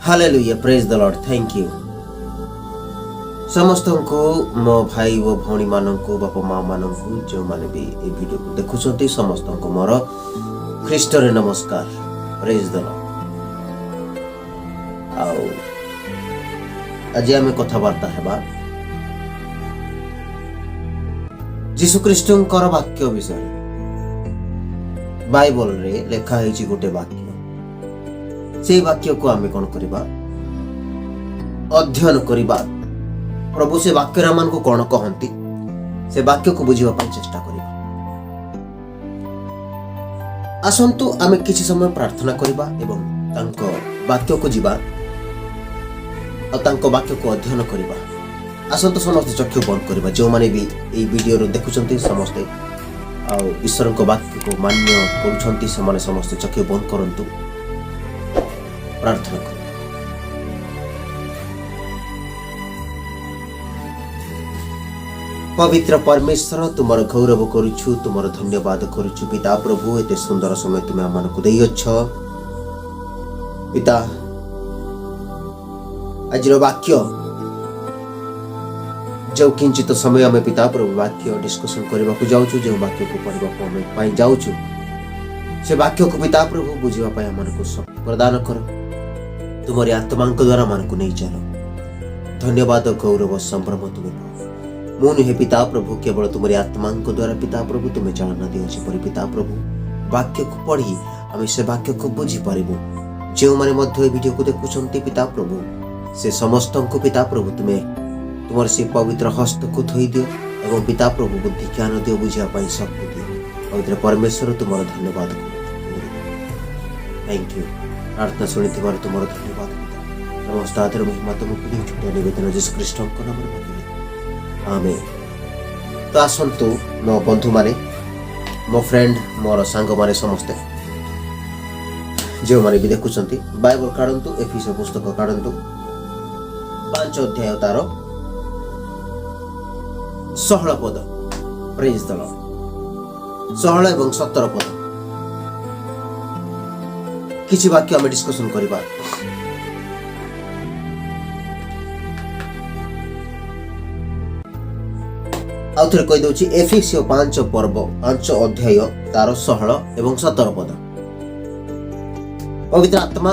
Hallelujah praise the Lord thank you समस्त को मो भाई वो भौणी मानू बापा माँ मानू जो मैंने भी ये वीडियो को देखुंत समस्त को मोर ख्रीष्टरे नमस्कार प्रेज द लॉर्ड। आज आम कथबार्ता हेबा जीशु ख्रीष्टंकर वाक्य विषय बाइबल रे लेखा है गोटे वाक्य से वाक्य को आम कौन करवा अध्ययन करवा प्रभु से वाक्य रामान को कौन कहती से वाक्य को बुझापी चेष्टा करवा। आसतु आम किसी समय प्रार्थना करवा एवं तांको वाक्य को जीवा और वाक्य को अध्ययन करवा। आसतु समस्त चक्षु बंद करवा जो माने भी ये वीडियो देखुंत समस्ते ईश्वर को वाक्य को मान्य करुछंती से समस्त चक्षु बंद करंतु प्रार्थना कर। पवित्र परमेश्वर तुमर गौरव करुछु तुमर धन्यवाद करुछु पिता प्रभु एते सुंदर समय तुम आम को देइछ पिता। आज वाक्य जो किंचित समय आम पिता प्रभु वाक्य डिस्कशन करने को जाऊँ जो वाक्य को पढ़ा जाऊँ से वाक्य को पिता प्रभु बुझापी आम को शक्ति प्रदान कर तुम्हारी आत्मा द्वारा मन को नहीं चलो। धन्यवाद गौरव संभ्रम तुम्हें मु नुहे पिता प्रभु केवल तुम्हारी आत्मा द्वारा पिता प्रभु तुम्हें चालना दिए पर पिता प्रभु वाक्य को पढ़ी आम से वाक्य को बुझी पारू जो मैंने वीडियो को देखुंत पिता प्रभु से समस्त को पिता प्रभु तुम्हें तुम्हारे से पवित्र हस्त को धोई दियो एवं पिता प्रभु बुद्धि ज्ञान दियो बुझापी शक्ति दियो। पवित्र परमेश्वर तुम्हारा धन्यवाद थैंक यू प्रार्थना शुणी तुम धन्यवाद समस्त आदर महिमा तुमको छुट्टिया निवेदन जीशु ख्रीष्ट नाम आमेन। तो आसतु मो बंधु माने मो फ्रेंड मोर सांग माने समस्ते जो माने भी देखुंत बाइबल काढंतु एफिसो पुस्तक काढंतु 5 अध्याय तार 16 पद प्रेज द लॉर्ड 16 एवं 17 पद किसी वाक्य आम डिस्कशन करवा। आउ थे कही दूची एफिसियो 5 अध्याय तार 16 एवं 17 पद पवित्र आत्मा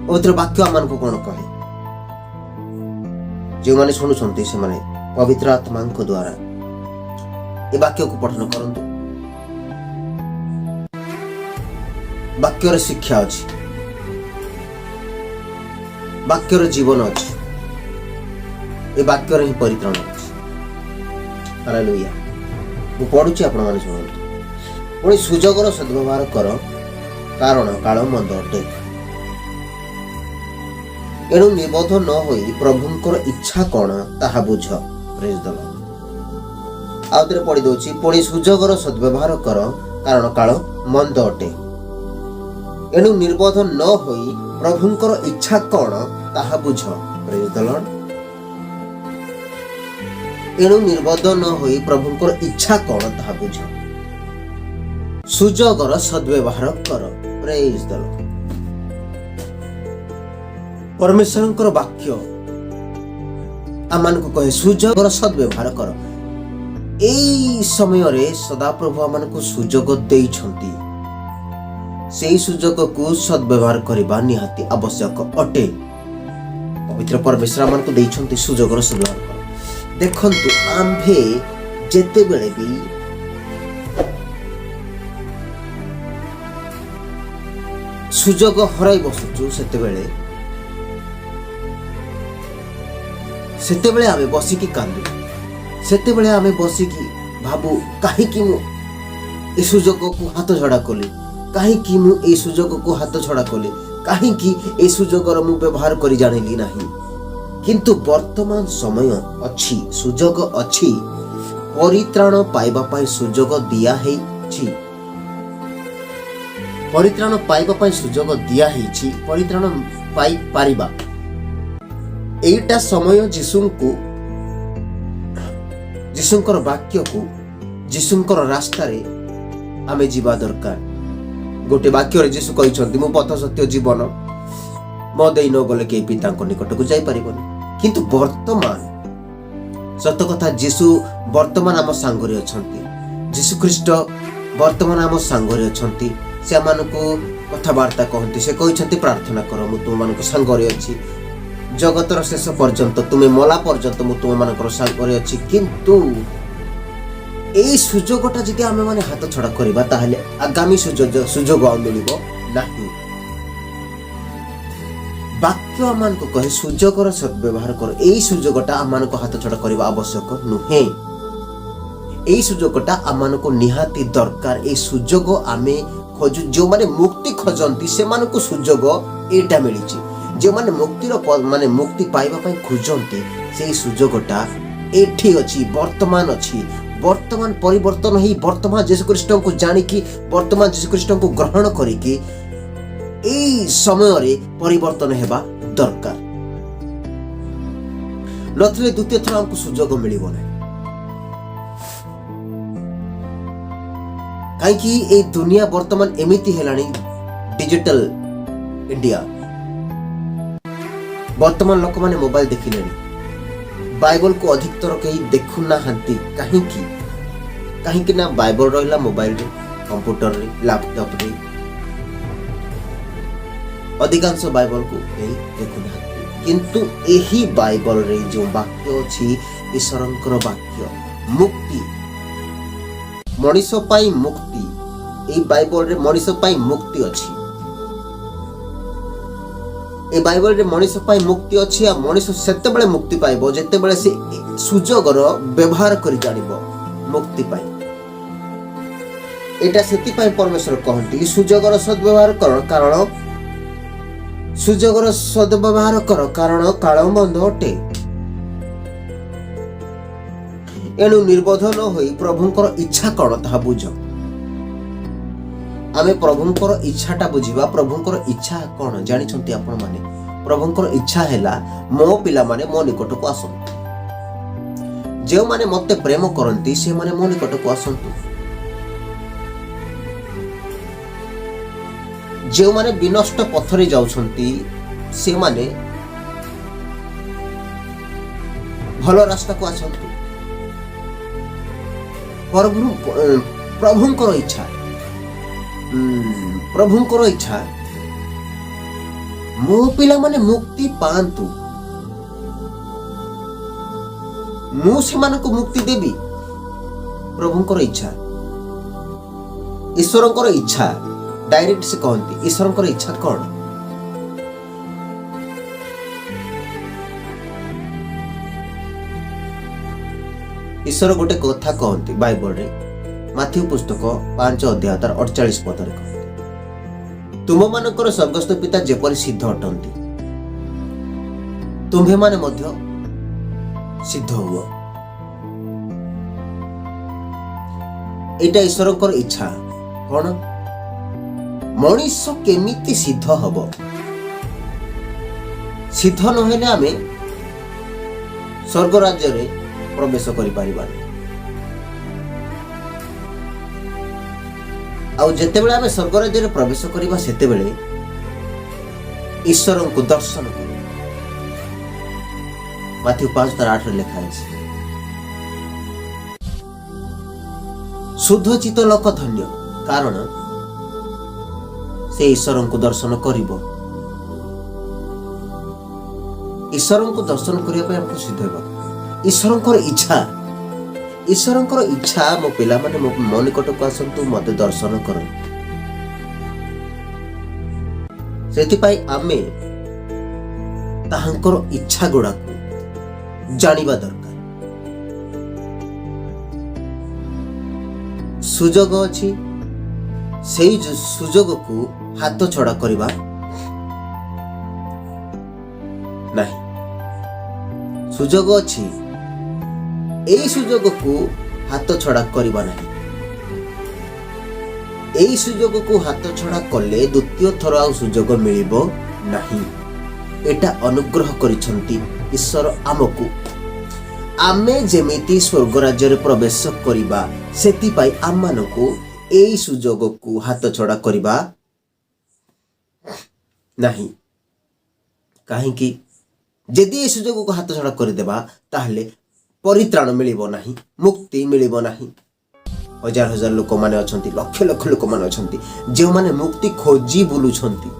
पवित्र वाक्य आम को कौन कहे जो मैंने शुणुंट से माने पवित्र आत्मा द्वारा ये वाक्य को पठन करंतु। वाक्यर शिक्षा अच्छी वाक्यर जीवन अच्छी ये वाक्यर ही परित्राण अच्छी। हालेलुया मु पढ़ुची आपण माने सुनंतु पुणी सुजोगर सद्व्यवहार कर कारण काल मंद अटे एणु निबोध न होई प्रभुंकर इच्छा कौन ताहा बुझ प्रेज द लॉर्ड। आउथरे पढ़ी दोची पुणी सुजोगर सद्व्यवहार कर कारण काल मंद अटे एणु निर्बोध न होई प्रभुंकर इच्छा कौन ताहा बुझ प्रेज द लॉर्ड। एणु निर्बोध न होई प्रभुंकर इच्छा कौन ताहा बुझ सुजोगर सद्व्यवहार कर प्रेज द लॉर्ड। परमेश्वरंकर वाक्य आमान को कहे सुजोगर सद्व्यवहार कर। एई समय रे सदा प्रभु आमान को सुजोग देइछंती से सुजोग को सद्व्यवहार करने निहाती आवश्यक अटे। पवित्र परमेश्वर आमान को देइछंती सुजोगर सद्व्यवहार कर। देखंतु आम्भे जेते बेले भी सुजोग हराई बसुचु सेते आमे बसिकी कांदु सेते आमे बसिकी भाबु काहेकि मु ए सुजोग को हाथ छड़ा कली काहेकि मु ए सुजोग को हाथ छड़ा कली काहेकि ए सुजोगर मु व्यवहार करि जानिली नाही। किंतु वर्तमान समय अच्छी सुजोग अच्छी परित्राण पाइबा पाई सुजोग दिया हेछि परित्राण पाइबा पाई सुजोग दिया हेछि परित्राण पाई पारिबा एटा समय जीशुंकर वाक्य को जीशुंकर रास्ता रे आमे जीवा दरकार। गोटे वाक्य जीशु कहते मु पथ सत्य जीवन मो देई न गले के पिता निकट को जाई परिबनी। किंतु वर्तमान सत कथा जीशु वर्तमान आम सांगरे अछंती। जीशु ख्रीस्ट वर्तमान आम सांगरे अछंती। से आमको कथबार्ता कहती। से कहते प्रार्थना कर मु तुम मान सांगरे अच्छी जगतर शेष पर्यंत तुम्हें मला पर्यंत मु तुम मान सांगरे अच्छी। किंतु यही सुजोगटा जदि आम मैंने हाथ छड़ा करवा ताहले आगामी सुजोग मिलिबो नाही। वाक्य आम को कहे सुजोगर सद्व्यवहार कर। यही सुजोगटा आम हाथ छड़ा करवा आवश्यक नुहे। यही सुजोगटा आम को निहाती दरकार। यही सुजोग आमे खोजु जो माने मुक्ति खोजंती से मानको सुजोग एटा मिली। जो माने मुक्तिर माने मुक्ति पाइबा पई खोजंती से सुजोगटा एठी अछि वर्तमान अछि। वर्तमान परिवर्तन ही वर्तमान यीशु ख्रीष्ट को जानिकी वर्तमान यीशु ख्रीष्ट को ग्रहण करिकी एई समय रे परिवर्तन हेबा दरकार। नथले द्वितीय थर हमको सुजोग मिलिबो नै। कहीं ये दुनिया वर्तमान एमिति हेलानी डिजिटल इंडिया। वर्तमान लोक माने मोबाइल देखिले बाइबल को अधिकतर कहीं देखु ना हंती। कहीं ना बाइबल रहिला मोबाइल रे कंप्यूटर रे लैपटॉप रे अधिकांश बाइबल को कहीं देखु ना। किंतु एही बाइबल रे जो वाक्य अछि ईश्वरंकर वाक्य मुक्ति मनीष पाई मुक्ति। ए बाइबल रे मनीष पाई मुक्ति अछि। ए बाइबल रे मनीष पाई मुक्ति अछि। आ मनीष सेते बेले मुक्ति पाइबो जेते बेले से सुजोगर व्यवहार करि जानिबो मुक्ति पाई। एटा सेति पाई परमेश्वर कहंती सुजोगर सद्व्यवहार कर कारण सुजोगर सद्व्यवहार कर कारण काल मंद अटे। एणु निर्बोध न होई प्रभुंकर इच्छा कौन ताहा बुझ। आमे प्रभुंकर इच्छाटा बुझिबा। प्रभुंकर इच्छा कौन जानिछंती आपण माने। प्रभुंकर इच्छा हैला मो पिला माने मो निकट को आसंतु। जे माने मते प्रेम करंती से माने मो निकट को आसंतु। जे माने विनष्ट पथरे जाउछंती से माने भलो रास्ता को आसंतु। प्रभुंकर इच्छा प्रभुंकर इच्छा मो पिला माने मुक्ति पांतु। मु सेमानकु मुक्ति देबी। प्रभुंकर इच्छा ईश्वरंकर इच्छा डायरेक्ट से कहती। ईश्वरंकर इच्छा कौन? ईश्वर गोटे कथा कहती बाइबल रे माथ्यू पुस्तक 5 अध्याय 48 पद रे कहती तुम मानकर स्वर्गस्थ पिता जेपरि सिद्ध अटंती तुम्हे माने मध्य सिद्ध हुओ। एटा ईश्वरंकर इच्छा कौन? मनीष केमिति सिद्ध हब। सिद्ध नहेले आमे स्वर्ग राज्य रे प्रवेश करि परिबानी। आउ जेते बेले आमे स्वर्ग राज्य रे प्रवेश करिबा सेते बेले ईश्वर को दर्शन करिबा। माथ्यू 5:8 रे लिखा है शुद्ध चित्त लोक धन्य कारण से ईश्वर को दर्शन करिबो। ईश्वर को दर्शन करिया पे हमको सिद्ध हेबा। ईश्वरंकर इच्छा मो पिला माने मो निकट को आसंतु मते दर्शन कर। सेति पाई आमे ताहांकर इच्छा गुडा को जानिबा दरकार। सुजोग अछि सेई सुजोग को हाथ छड़ा करिबा नहीं। सुजोग अछि एई सुजोग को हाथ छड़ा करिबा नहीं। एई सुजोग को हाथ छड़ा कले द्वितीय थर आ सुजोग मिलिबो नहीं। एटा अनुग्रह करिसंती ईश्वर आमको आमे जेमिति स्वर्ग राज्य रे प्रवेश करिबा सेति पाई आम मानको एई सुजोग को हाथ छड़ा करिबा ନାହିଁ। କାହିଁକି ଯଦି ଏ ସୁଯୋଗକୁ ହାତଛଡ଼ା କରିଦେବା ତାହେଲେ ପରିତ୍ରାଣ ମିଳିବ ନାହିଁ, ମୁକ୍ତି ମିଳିବ ନାହିଁ। ହଜାର ହଜାର ଲୋକମାନେ ଅଛନ୍ତି, ଲକ୍ଷ ଲକ୍ଷ ଲୋକମାନେ ଅଛନ୍ତି ଯେଉଁମାନେ ମୁକ୍ତି ଖୋଜି ବୁଲୁଛନ୍ତି।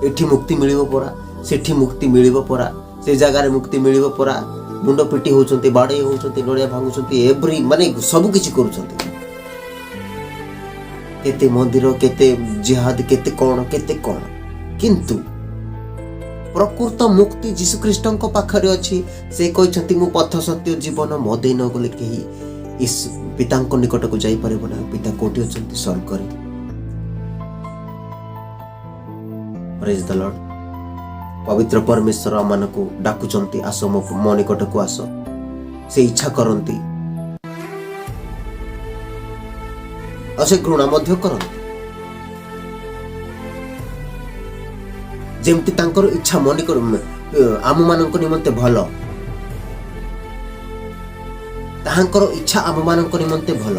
ଏଠି ମୁକ୍ତି ମିଳିବ ପରା, ସେଠି ମୁକ୍ତି ମିଳିବ ପରା, ସେ ଜାଗାରେ ମୁକ୍ତି ମିଳିବ ପରା, ମୁଣ୍ଡ ପିଟି ହେଉଛନ୍ତି, ବାଡ଼େଇ ହେଉଛନ୍ତି, ନଡ଼ିଆ ଭାଙ୍ଗୁଛନ୍ତି, ମାନେ ସବୁ କିଛି କରୁଛନ୍ତି। କେତେ ମନ୍ଦିର, କେତେ ଜିହାଦ, କେତେ କ'ଣ, କିନ୍ତୁ ପ୍ରକୃତ ମୁକ୍ତି ଯୀଶୁଖ୍ରୀଷ୍ଟଙ୍କ ପାଖରେ ଅଛି। ସେ କହିଛନ୍ତି ମୁଁ ପଥ, ସତ୍ୟ, ଜୀବନ, ମୋ ଦେଇ ନ ଗଲେ କେହି ପିତାଙ୍କ ନିକଟକୁ ଯାଇପାରିବ ନାହିଁ। ପିତା କୋଉଠି ଅଛନ୍ତି? ସ୍ୱର୍ଗରେ। ପ୍ରେଜ୍ ଦ ଲର୍ଡ। ପବିତ୍ର ପରମେଶ୍ୱର ଆମମାନଙ୍କୁ ଡାକୁଛନ୍ତି, ଆସ ମୋ ନିକଟକୁ ଆସ। ସେ ଇଚ୍ଛା କରନ୍ତି ଆଉ ସେ ଘୃଣା ମଧ୍ୟ କରନ୍ତି। ଯେମିତି ତାଙ୍କର ଇଚ୍ଛା ଆମମାନଙ୍କ ନିମନ୍ତେ ଭଲ, ତାହାଙ୍କର ଇଚ୍ଛା ଆମମାନଙ୍କ ନିମନ୍ତେ ଭଲ,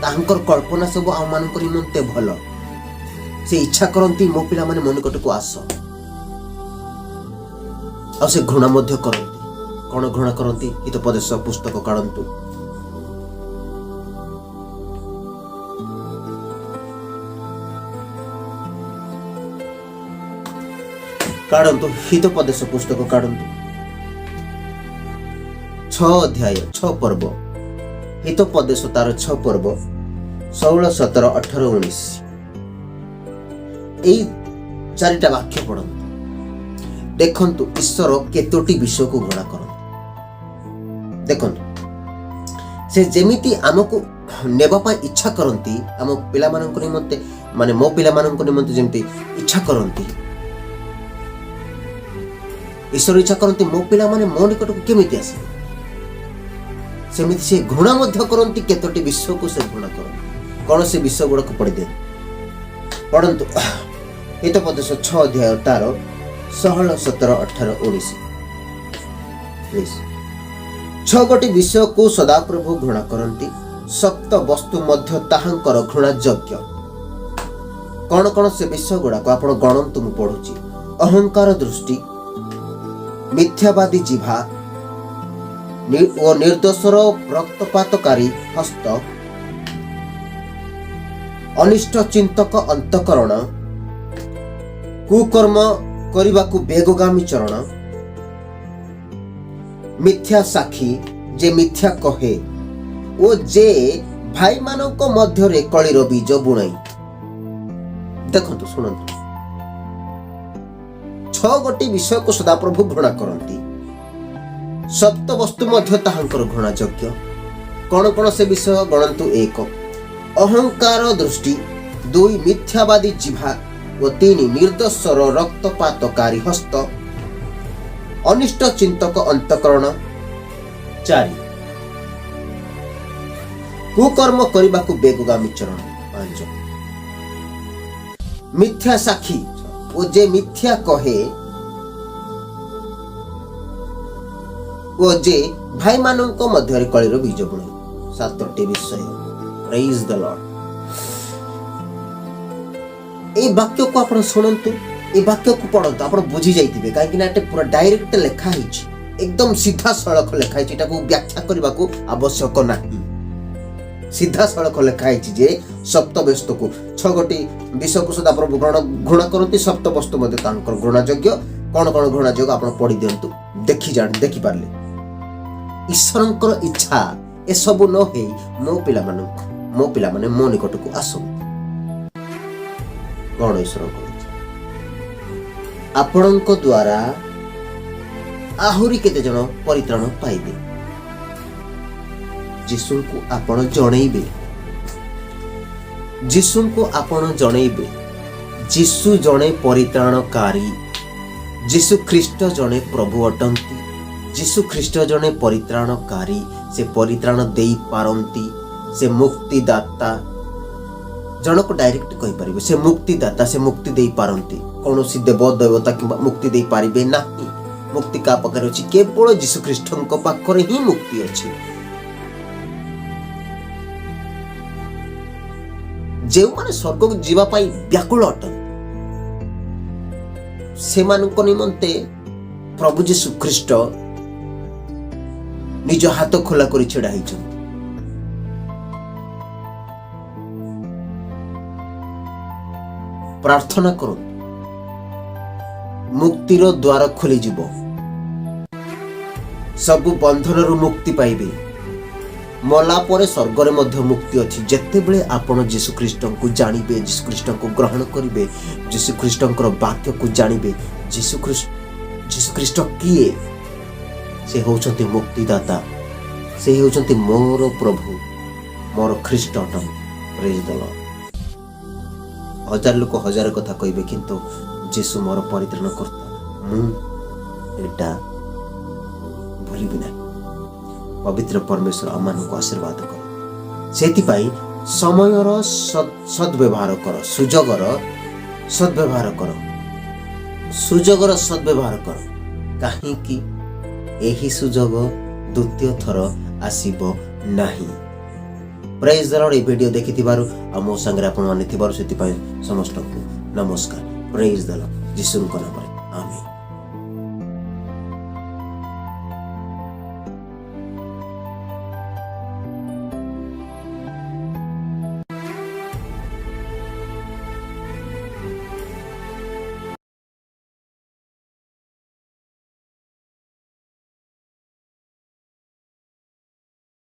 ତାହାଙ୍କର କଳ୍ପନା ସବୁ ଆମମାନଙ୍କ ନିମନ୍ତେ ଭଲ। ସେ ଇଚ୍ଛା କରନ୍ତି ମୋ ପିଲାମାନେ ମୋ ନିକଟକୁ ଆସ। ଆଉ ସେ ଘୃଣା ମଧ୍ୟ କରନ୍ତି। କ'ଣ ଘୃଣା କରନ୍ତି? ହିତୋପଦେଶ ପୁସ୍ତକ କାଢ଼ନ୍ତୁ। ହିତୋପଦେଶ ପୁସ୍ତକ କାଢ଼ନ୍ତୁ। 6 ଅଧ୍ୟାୟ 6 ପର୍ବ। ହିତୋପଦେଶ ତାର 6 ପର୍ବ 16, 17, 18, 19। ଏଇ 4ଟା ବାକ୍ୟ ପଢ଼ନ୍ତୁ। ଦେଖନ୍ତୁ ଈଶ୍ୱର କେତୋଟି ବିଷୟକୁ ଘୃଣା କରନ୍ତି। ଦେଖନ୍ତୁ ସେ ଯେମିତି ଆମକୁ ନେବା ପାଇଁ ଇଚ୍ଛା କରନ୍ତି, ଆମ ପିଲାମାନଙ୍କ ନିମନ୍ତେ, ମାନେ ମୋ ପିଲାମାନଙ୍କ ନିମନ୍ତେ ଯେମିତି ଇଚ୍ଛା କରନ୍ତି, ଈଶ୍ୱର ଇଚ୍ଛା କରନ୍ତି ମୋ ପିଲାମାନେ ମୋ ନିକଟକୁ କେମିତି ଆସିବେ, ସେମିତି ସେ ଘୃଣା ମଧ୍ୟ କରନ୍ତି। କେତୋଟି ବିଷୟକୁ ସେ ଘୃଣା କରନ୍ତି। କ'ଣ ସେ ବିଷୟ ଗୁଡ଼ାକୁ ପଢ଼ିଦିଅନ୍ତି। ପଢ଼ନ୍ତୁ ହିତୋପଦେଶ 6 ଅଧ୍ୟାୟ ତାର 16, 17, 18, 19। 6 ଗୋଟି ବିଷୟକୁ ସଦାପ୍ରଭୁ ଘୃଣା କରନ୍ତି, ସପ୍ତ ବସ୍ତୁ ମଧ୍ୟ ତାହାଙ୍କର ଘୃଣା ଯୋଗ୍ୟ। କ'ଣ କ'ଣ ସେ ବିଷୟ ଗୁଡ଼ାକ ଆପଣ ଗଣନ୍ତୁ, ମୁଁ ପଢ଼ୁଛି। ଅହଙ୍କାର ଦୃଷ୍ଟି, ମିଥ୍ୟାବାଦୀ ଜିଭା ଓ ନିର୍ଦ୍ଦୋଷର ରକ୍ତପାତକାରୀ ହସ୍ତ, ଅନିଷ୍ଟ ଚିନ୍ତକ ଅନ୍ତଃକରଣ, କୁକର୍ମ କରିବାକୁ ବେଗଗାମୀ ଚରଣ, ମିଥ୍ୟା ସାକ୍ଷୀ, ଯେ ମିଥ୍ୟା କହେ ଓ ଯେ ଭାଇମାନଙ୍କ ମଧ୍ୟରେ କଳିର ବୀଜ ବୁଣାଇ। ଦେଖନ୍ତୁ, ଶୁଣନ୍ତୁ, 6 ଗୋଟି ବିଷୟକୁ ସଦାପ୍ରଭୁ ଘୃଣା କରନ୍ତି, ସପ୍ତ ବସ୍ତୁ ମଧ୍ୟ ତାହାଙ୍କର ଘୃଣା ଯୋଗ୍ୟ। କ'ଣ କ'ଣ ସେ ବିଷୟ ଗଣନ୍ତୁ। 1 ଅହଙ୍କାର ଦୃଷ୍ଟି, 2 ମିଥ୍ୟାବାଦୀ ଜିଭା ଓ 3 ନିର୍ଦ୍ଦୋଷର ରକ୍ତପାତକାରୀ ହସ୍ତ, ଅନିଷ୍ଟ ଚିନ୍ତକ ଅନ୍ତଃକରଣ, 4 କୁକର୍ମ କରିବାକୁ ବେଗଗାମୀ ଚରଣ, 5 ମିଥ୍ୟା ସାକ୍ଷୀ ଓ ଯେ ମିଥ୍ୟା କହେ ଓ ଯେ ଭାଇମାନଙ୍କ ମଧ୍ୟରେ କଳିର ବୀଜ ବୁଣେ। 7ଟି ବିଷୟ। ପ୍ରେଜ୍ ଦ ଲର୍ଡ। এই বাক্যକୁ ଆପଣ ଶୁଣନ୍ତୁ, এই ବାକ୍ୟକୁ ପଢ଼ନ୍ତୁ, ଆପଣ ବୁଝି ଯାଇଥିବେ। କାହିଁକି ନା ଏଟା ପୁରା ଡାଇରେକ୍ଟ ଲେଖା ହେଇଛି, ଏକଦମ ସିଧାସଳଖ ଲେଖା ହେଇଛି। ଏଟାକୁ ବ୍ୟାଖ୍ୟା କରିବାକୁ ଆବଶ୍ୟକ ନାହିଁ। ସିଧାସଳଖ ଲେଖା ହେଇଛି ଯେ ସପ୍ତବସ୍ତୁକୁ 6 ଗୋଟି ବିଷୟକୁ ସଦାପ୍ରଭୁ ଘୃଣା କରନ୍ତି, ସପ୍ତବସ୍ତୁ ମଧ୍ୟ ତାଙ୍କର ଘୃଣା ଯୋଗ୍ୟ। କ'ଣ କ'ଣ ଘୃଣା ଯୋଗ୍ୟ ଆପଣ ପଢ଼ି ଦିଅନ୍ତୁ, ଦେଖିପାରିଲେ। ଈଶ୍ୱରଙ୍କର ଇଚ୍ଛା ଏସବୁ ନ ହେଇ ମୋ ପିଲାମାନେ ମୋ ନିକଟକୁ ଆସନ୍ତୁ। କ'ଣ ଈଶ୍ୱରଙ୍କ ଇଚ୍ଛା? ଆପଣଙ୍କ ଦ୍ୱାରା ଆହୁରି କେତେ ଜଣ ପରିତ୍ରାଣ ପାଇବେ? ଯୀଶୁଙ୍କୁ ଆପଣ ଜଣେଇବେ। ଯୀଶୁ ଜଣେ ପରିତ୍ରାଣକାରୀ। ଯୀଶୁ ଖ୍ରୀଷ୍ଟ ଜଣେ ପ୍ରଭୁ ଅଟନ୍ତି। ଯୀଶୁ ଖ୍ରୀଷ୍ଟ ଜଣେ ପରିତ୍ରାଣକାରୀ। ସେ ପରିତ୍ରାଣ ଦେଇପାରନ୍ତି। ସେ ମୁକ୍ତିଦାତା। ଜଣକୁ ଡାଇରେକ୍ଟ କହିପାରିବେ ସେ ମୁକ୍ତିଦାତା, ସେ ମୁକ୍ତି ଦେଇପାରନ୍ତି। କୌଣସି ଦେବ ଦେବତା କିମ୍ବା ମୁକ୍ତି ଦେଇପାରିବେ ନାହିଁ। ମୁକ୍ତି କାହା ପାଖରେ ଅଛି? କେବଳ ଯୀଶୁ ଖ୍ରୀଷ୍ଟଙ୍କ ପାଖରେ ହିଁ ମୁକ୍ତି ଅଛି। ଯେଉଁମାନେ ସ୍ୱର୍ଗକୁ ଯିବା ପାଇଁ ବ୍ୟାକୁଳ ଅଟନ୍ତି, ସେମାନଙ୍କ ନିମନ୍ତେ ପ୍ରଭୁ ଯୀଶୁ ଖ୍ରୀଷ୍ଟ ନିଜ ହାତ ଖୋଲା କରି ଛିଡ଼ା ହେଇଛନ୍ତି। ପ୍ରାର୍ଥନା କରନ୍ତୁ, ମୁକ୍ତିର ଦ୍ୱାର ଖୋଲିଯିବ, ସବୁ ବନ୍ଧନରୁ ମୁକ୍ତି ପାଇବେ। ମଲା ପରେ ସ୍ୱର୍ଗରେ ମଧ୍ୟ ମୁକ୍ତି ଅଛି। ଯେତେବେଳେ ଆପଣ ଯୀଶୁଖ୍ରୀଷ୍ଟଙ୍କୁ ଜାଣିବେ, ଯୀଶୁଖ୍ରୀଷ୍ଟଙ୍କୁ ଗ୍ରହଣ କରିବେ, ଯୀଶୁଖ୍ରୀଷ୍ଟଙ୍କର ବାକ୍ୟକୁ ଜାଣିବେ, ଯୀଶୁଖ୍ରୀଷ୍ଟ କିଏ? ସେ ହେଉଛନ୍ତି ମୁକ୍ତିଦାତା, ସେ ହେଉଛନ୍ତି ମୋର ପ୍ରଭୁ, ମୋର ଖ୍ରୀଷ୍ଟ ଅଟନ୍ତି। ପ୍ରେଜ୍ ଦ ଲର୍ଡ। ହଜାର ଲୋକ ହଜାର କଥା କହିବେ, କିନ୍ତୁ ଯୀଶୁ ମୋର ପରିତ୍ରାଣ କର୍ତ୍ତା, ମୁଁ ଏଇଟା ଭୁଲିବି ନାହିଁ। ପବିତ୍ର ପରମେଶ୍ୱର ଆମମାନଙ୍କୁ ଆଶୀର୍ବାଦ କର। ସେଥିପାଇଁ ସମୟର ସଦ୍ବ୍ୟବହାର କର, ସୁଯୋଗର ସଦ୍ବ୍ୟବହାର କର, ସୁଯୋଗର ସଦ୍ବ୍ୟବହାର କର। କାହିଁକି ଏହି ସୁଯୋଗ ଦ୍ୱିତୀୟ ଥର ଆସିବ ନାହିଁ। ପ୍ରେଜ୍ ଦ ଲର୍ଡ। ଏହି ଭିଡ଼ିଓ ଦେଖିଥିବାରୁ ଆଉ ମୋ ସାଙ୍ଗରେ ଆପଣମାନେ ଥିବାରୁ ସେଥିପାଇଁ ସମସ୍ତଙ୍କୁ ନମସ୍କାର। ପ୍ରେଜ୍ ଦ ଲର୍ଡ। ଯୀଶୁଙ୍କ ନାମରେ ଆମେନ୍।